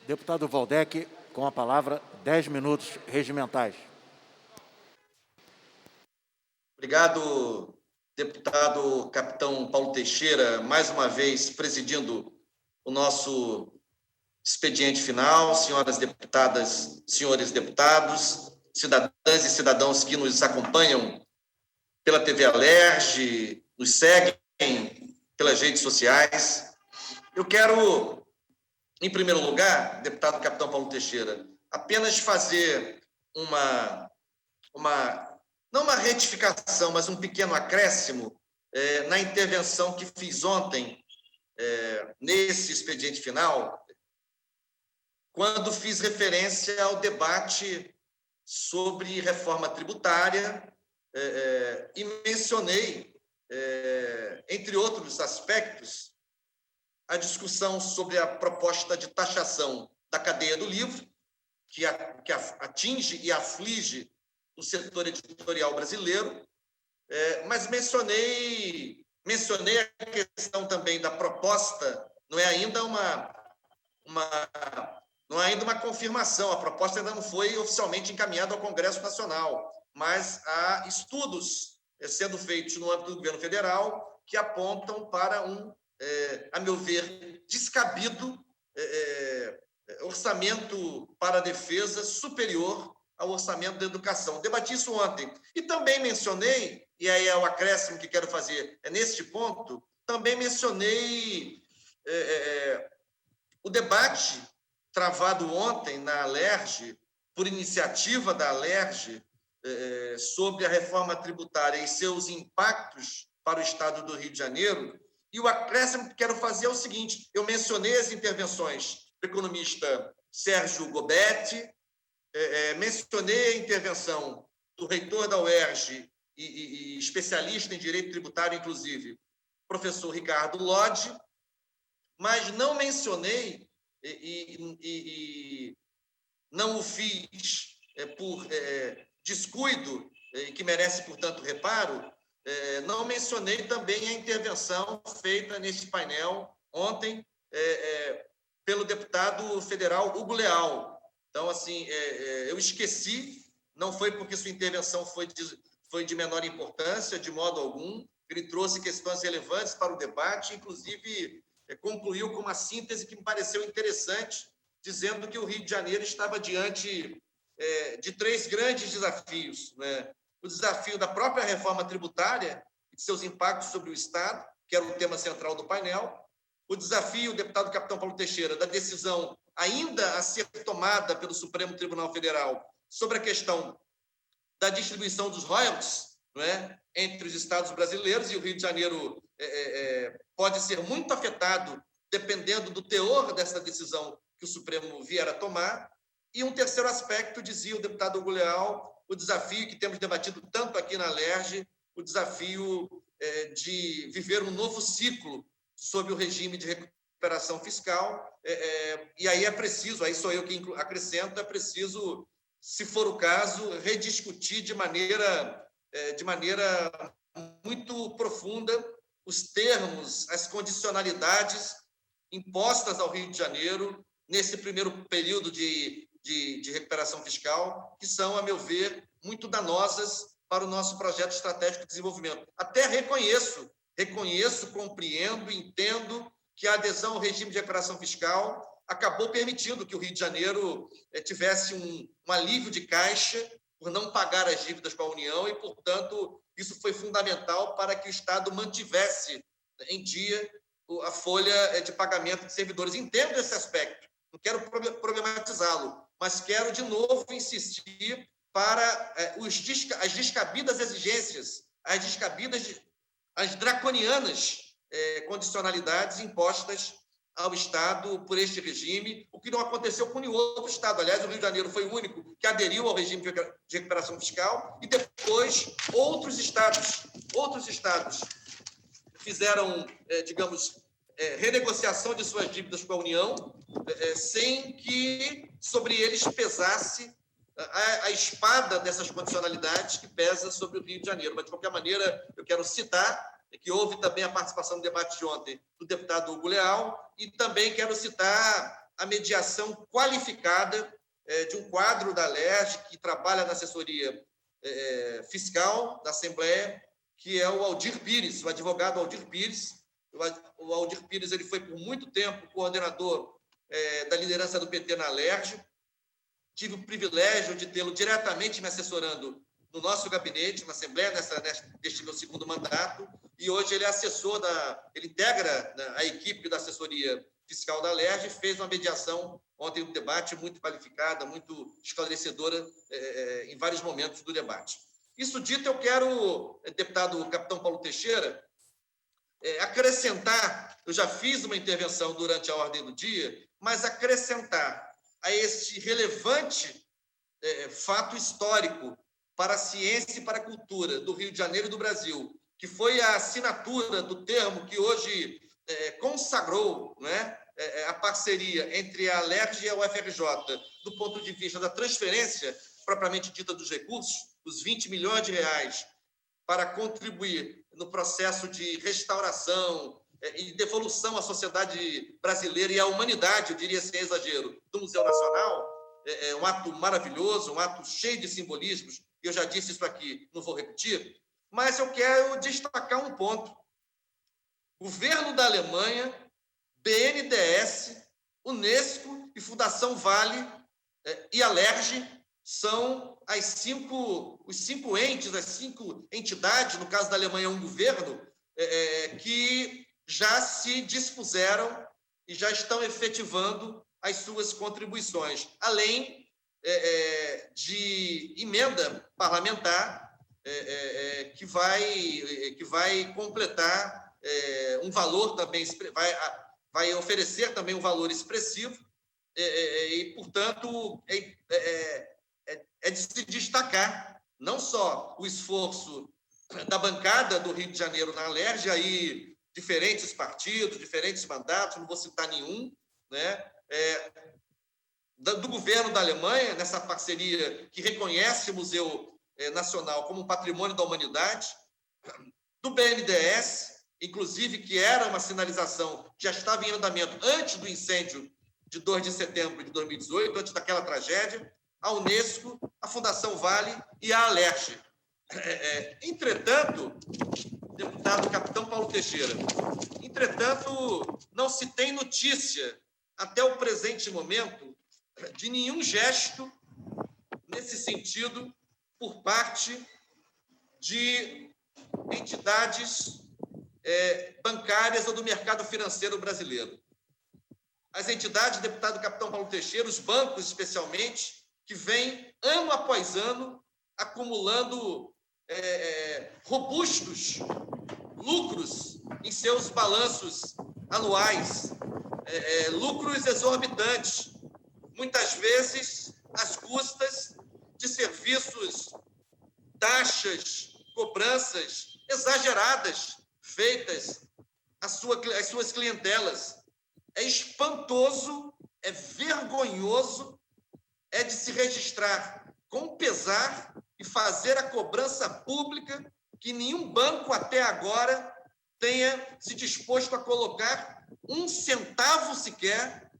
Deputado Waldeck, com a palavra, 10 minutos regimentais. Obrigado, deputado capitão Paulo Teixeira, mais uma vez presidindo o nosso expediente final, senhoras deputadas, senhores deputados, cidadãs e cidadãos que nos acompanham pela TV Alerj, nos seguem pelas redes sociais. Eu quero, em primeiro lugar, deputado capitão Paulo Teixeira, apenas fazer não uma retificação, mas um pequeno acréscimo na intervenção que fiz ontem, nesse expediente final, quando fiz referência ao debate sobre reforma tributária e mencionei, entre outros aspectos, a discussão sobre a proposta de taxação da cadeia do livro, que atinge e aflige o setor editorial brasileiro, mas mencionei a questão também da proposta, não é ainda uma confirmação, a proposta ainda não foi oficialmente encaminhada ao Congresso Nacional, mas há estudos sendo feitos no âmbito do governo federal que apontam para a meu ver, descabido orçamento para a defesa superior ao orçamento da educação. Debati isso ontem. E também mencionei, e aí é o acréscimo que quero fazer, neste ponto, também mencionei o debate travado ontem na Alerj, por iniciativa da Alerj, sobre a reforma tributária e seus impactos para o Estado do Rio de Janeiro. E o acréscimo que quero fazer é o seguinte: eu mencionei as intervenções do economista Sérgio Gobetti, mencionei a intervenção do reitor da UERJ e especialista em direito tributário, inclusive, professor Ricardo Lodge, mas não mencionei e não o fiz por descuido, que merece, portanto, reparo. Não mencionei também a intervenção feita neste painel ontem pelo deputado federal Hugo Leal. Então, assim, eu esqueci, não foi porque sua intervenção foi de menor importância, de modo algum. Ele trouxe questões relevantes para o debate, inclusive concluiu com uma síntese que me pareceu interessante, dizendo que o Rio de Janeiro estava diante de 3 grandes desafios, né? O desafio da própria reforma tributária e de seus impactos sobre o Estado, que era o tema central do painel, o desafio, deputado capitão Paulo Teixeira, da decisão ainda a ser tomada pelo Supremo Tribunal Federal sobre a questão da distribuição dos royalties, não é, entre os estados brasileiros, e o Rio de Janeiro pode ser muito afetado dependendo do teor dessa decisão que o Supremo vier a tomar. E um terceiro aspecto, dizia o deputado Hugo Leal, o desafio que temos debatido tanto aqui na Alerj, o desafio de viver um novo ciclo sob o regime de recuperação fiscal, e aí é preciso, aí sou eu que acrescento, é preciso, se for o caso, rediscutir de maneira muito profunda os termos, as condicionalidades impostas ao Rio de Janeiro nesse primeiro período de recuperação fiscal, que são, a meu ver, muito danosas para o nosso projeto estratégico de desenvolvimento. Até reconheço, compreendo, entendo que a adesão ao regime de recuperação fiscal acabou permitindo que o Rio de Janeiro tivesse um alívio de caixa por não pagar as dívidas com a União e, portanto, isso foi fundamental para que o Estado mantivesse em dia a folha de pagamento de servidores. Entendo esse aspecto, não quero problematizá-lo, mas quero, de novo, insistir para as descabidas exigências, as draconianas condicionalidades impostas ao Estado por este regime, o que não aconteceu com nenhum outro Estado. Aliás, o Rio de Janeiro foi o único que aderiu ao regime de recuperação fiscal e depois outros estados fizeram, renegociação de suas dívidas com a União, sem que sobre eles pesasse a espada dessas condicionalidades que pesa sobre o Rio de Janeiro. Mas, de qualquer maneira, eu quero citar que houve também a participação no debate de ontem do deputado Hugo Leal, e também quero citar a mediação qualificada de um quadro da Alerj que trabalha na assessoria fiscal da Assembleia, que é o Aldir Pires, o advogado Aldir Pires. O Aldir Pires ele foi, por muito tempo, coordenador da liderança do PT na Alerj. Tive o privilégio de tê-lo diretamente me assessorando no nosso gabinete, na Assembleia, neste meu segundo mandato, e hoje ele é assessor ele integra a equipe da assessoria fiscal da Alerj e fez uma mediação ontem no debate muito qualificada, muito esclarecedora em vários momentos do debate. Isso dito, eu quero, deputado capitão Paulo Teixeira, acrescentar, eu já fiz uma intervenção durante a ordem do dia, mas acrescentar a este relevante fato histórico para a ciência e para a cultura do Rio de Janeiro e do Brasil, que foi a assinatura do termo que hoje consagrou, né, a parceria entre a Alerj e a UFRJ, do ponto de vista da transferência propriamente dita dos recursos, os 20 milhões de reais, para contribuir no processo de restauração e devolução à sociedade brasileira e à humanidade, eu diria sem exagero, do Museu Nacional. É um ato maravilhoso, um ato cheio de simbolismos. Eu já disse isso aqui, não vou repetir, mas eu quero destacar um ponto. Governo da Alemanha, BNDES, Unesco e Fundação Vale e Alerj são os cinco entes, as 5 entidades, no caso da Alemanha, um governo, que já se dispuseram e já estão efetivando as suas contribuições, além de emenda parlamentar que vai completar um valor também, vai oferecer também um valor expressivo e, portanto, é de se destacar não só o esforço da bancada do Rio de Janeiro na Alerj, aí diferentes partidos, diferentes mandatos, não vou citar nenhum, né? Do governo da Alemanha, nessa parceria que reconhece o Museu Nacional como um patrimônio da humanidade, do BNDES, inclusive, que era uma sinalização que já estava em andamento antes do incêndio de 2 de setembro de 2018, antes daquela tragédia, a Unesco, a Fundação Vale e a Alerj. Entretanto, deputado capitão Paulo Teixeira, não se tem notícia, até o presente momento, de nenhum gesto nesse sentido por parte de entidades bancárias ou do mercado financeiro brasileiro. As entidades, deputado capitão Paulo Teixeira, os bancos especialmente, que vêm ano após ano acumulando robustos lucros em seus balanços anuais, lucros exorbitantes, muitas vezes às custas de serviços, taxas, cobranças exageradas feitas às suas clientelas. É espantoso, é vergonhoso, é de se registrar com pesar e fazer a cobrança pública que nenhum banco até agora tenha se disposto a colocar um centavo sequer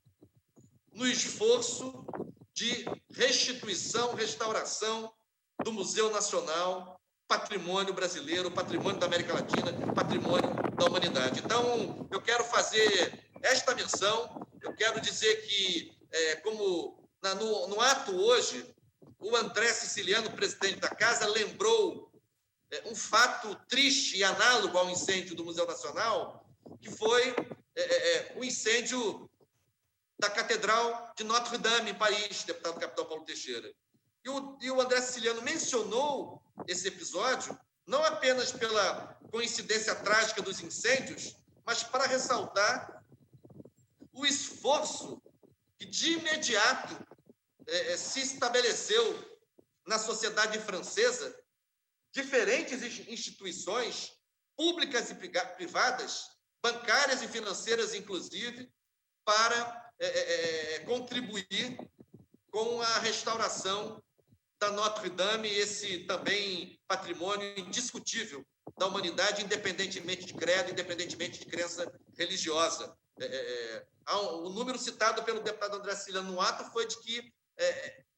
no esforço de restituição, restauração do Museu Nacional, patrimônio brasileiro, patrimônio da América Latina, patrimônio da humanidade. Então, eu quero fazer esta menção, eu quero dizer que, como no ato hoje, o André Siciliano, presidente da Casa, lembrou um fato triste e análogo ao incêndio do Museu Nacional, que foi o incêndio da Catedral de Notre-Dame, em Paris, deputado capitão Paulo Teixeira. E o André Siciliano mencionou esse episódio, não apenas pela coincidência trágica dos incêndios, mas para ressaltar o esforço que, de imediato, se estabeleceu na sociedade francesa, diferentes instituições, públicas e privadas, bancárias e financeiras, inclusive, para contribuir com a restauração da Notre-Dame, esse também patrimônio indiscutível da humanidade, independentemente de credo, independentemente de crença religiosa. O número citado pelo deputado André Ciliano no ato foi de que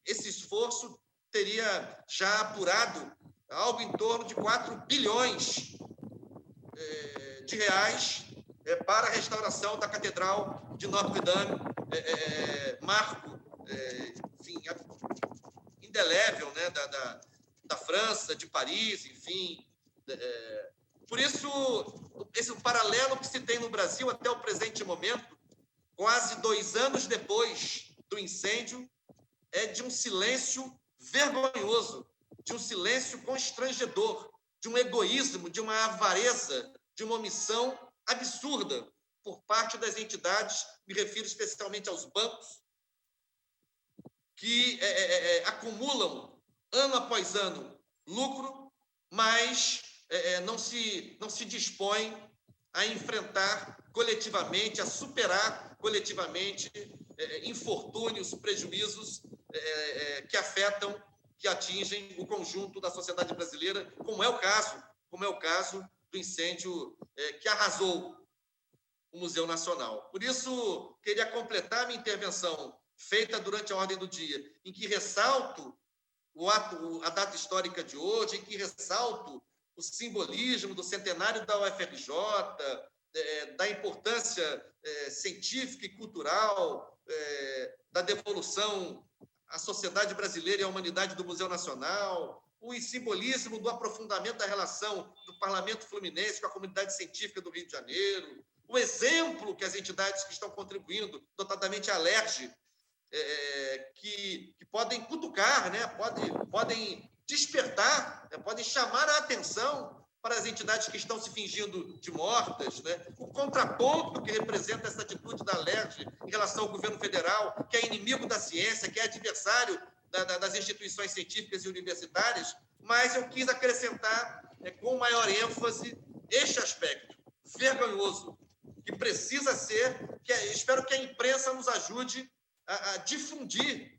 esse esforço teria já apurado algo em torno de 4 bilhões de reais para a restauração da Catedral de Notre-Dame, marco, enfim, indelével, né, da França, de Paris, enfim. Por isso, esse paralelo que se tem no Brasil até o presente momento, quase 2 anos depois do incêndio, é de um silêncio vergonhoso, de um silêncio constrangedor, de um egoísmo, de uma avareza, de uma omissão absurda por parte das entidades, me refiro especialmente aos bancos, que acumulam, ano após ano, lucro, mas não se dispõem a enfrentar coletivamente, a superar coletivamente infortúnios, prejuízos que afetam, que atingem o conjunto da sociedade brasileira, como é o caso do incêndio que arrasou o Museu Nacional. Por isso, queria completar minha intervenção feita durante a ordem do dia, em que ressalto a data histórica de hoje, em que ressalto o simbolismo do centenário da UFRJ, da importância científica e cultural, da devolução à sociedade brasileira e à humanidade do Museu Nacional, o simbolismo do aprofundamento da relação do Parlamento Fluminense com a comunidade científica do Rio de Janeiro, o exemplo que as entidades que estão contribuindo, notadamente a Alerj, que podem cutucar, né? podem despertar, né? Podem chamar a atenção para as entidades que estão se fingindo de mortas, né? O contraponto que representa essa atitude da Alerj em relação ao governo federal, que é inimigo da ciência, que é adversário das instituições científicas e universitárias, mas eu quis acrescentar com maior ênfase este aspecto vergonhoso, que precisa ser, espero que a imprensa nos ajude a difundir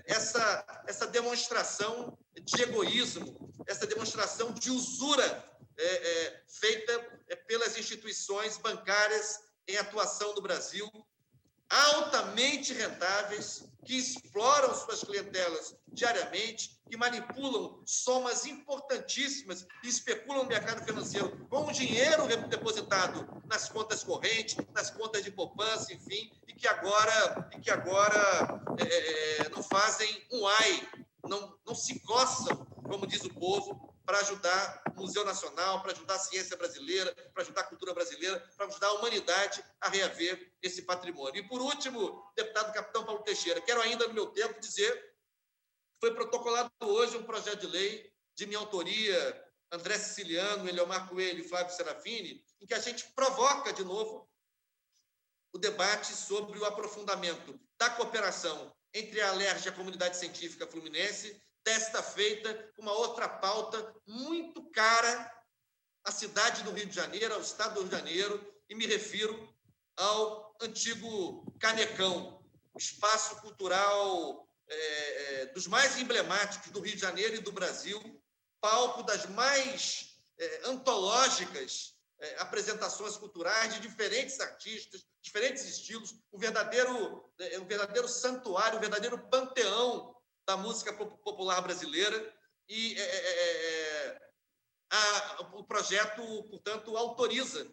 essa demonstração de egoísmo, essa demonstração de usura feita pelas instituições bancárias em atuação no Brasil, altamente rentáveis, que exploram suas clientelas diariamente, que manipulam somas importantíssimas e especulam no mercado financeiro com o dinheiro depositado nas contas correntes, nas contas de poupança, enfim, e que agora não fazem um ai, não se coçam, como diz o povo, para ajudar o Museu Nacional, para ajudar a ciência brasileira, para ajudar a cultura brasileira, para ajudar a humanidade a reaver esse patrimônio. E, por último, deputado capitão Paulo Teixeira, quero ainda, no meu tempo, dizer que foi protocolado hoje um projeto de lei de minha autoria, André Siciliano, Eliomar Coelho e Flávio Serafini, em que a gente provoca, de novo, o debate sobre o aprofundamento da cooperação entre a Alerj e a comunidade científica fluminense, desta feita uma outra pauta muito cara à cidade do Rio de Janeiro, ao estado do Rio de Janeiro, e me refiro ao antigo Canecão, espaço cultural dos mais emblemáticos do Rio de Janeiro e do Brasil, palco das mais antológicas apresentações culturais de diferentes artistas, diferentes estilos, um verdadeiro santuário, um verdadeiro panteão da música popular brasileira, e o projeto, portanto, autoriza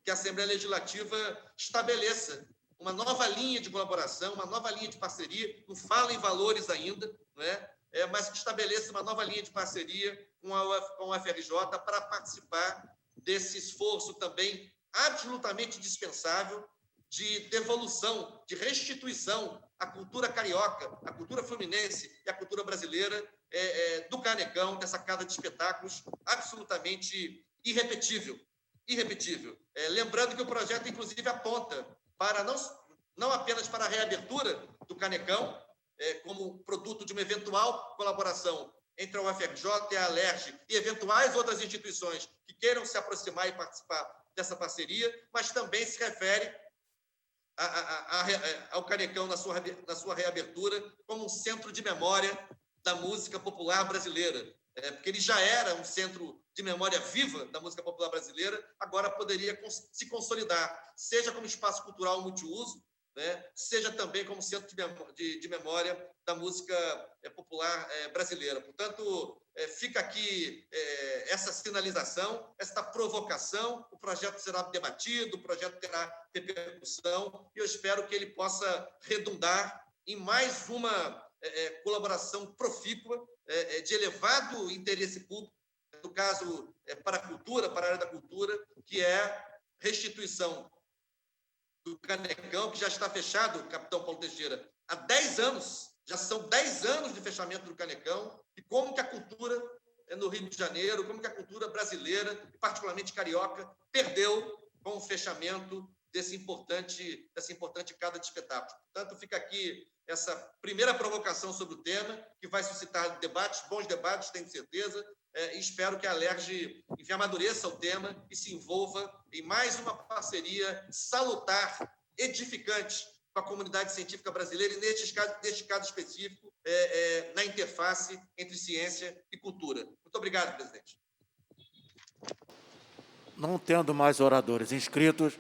que a Assembleia Legislativa estabeleça uma nova linha de colaboração, uma nova linha de parceria, não fala em valores ainda, não é? Mas que estabeleça uma nova linha de parceria com a UFRJ para participar desse esforço também absolutamente dispensável de devolução, de restituição à cultura carioca, à cultura fluminense e à cultura brasileira do Canecão, dessa casa de espetáculos absolutamente irrepetível. Lembrando que o projeto, inclusive, aponta para não apenas para a reabertura do Canecão, como produto de uma eventual colaboração entre a UFRJ e a Alerj e eventuais outras instituições que queiram se aproximar e participar dessa parceria, mas também se refere ao Canecão na sua reabertura como um centro de memória da música popular brasileira, porque ele já era um centro de memória viva da música popular brasileira, agora poderia se consolidar, seja como espaço cultural multiuso, né, seja também como centro de memória da música popular brasileira. Portanto, fica aqui essa sinalização, esta provocação. O projeto será debatido, o projeto terá repercussão, e eu espero que ele possa redundar em mais uma colaboração profícua, de elevado interesse público, no caso, para a cultura, para a área da cultura, que é restituição do Canecão, que já está fechado, capitão Paulo Teixeira, há 10 anos, já são 10 anos de fechamento do Canecão, e como que a cultura no Rio de Janeiro, como que a cultura brasileira, e particularmente carioca, perdeu com o fechamento dessa importante casa de espetáculos. Portanto, fica aqui essa primeira provocação sobre o tema, que vai suscitar debates, bons debates, tenho certeza, e espero que a Alerj amadureça o tema e se envolva em mais uma parceria salutar, edificante, com a comunidade científica brasileira, e neste caso específico, na interface entre ciência e cultura. Muito obrigado, presidente. Não tendo mais oradores inscritos,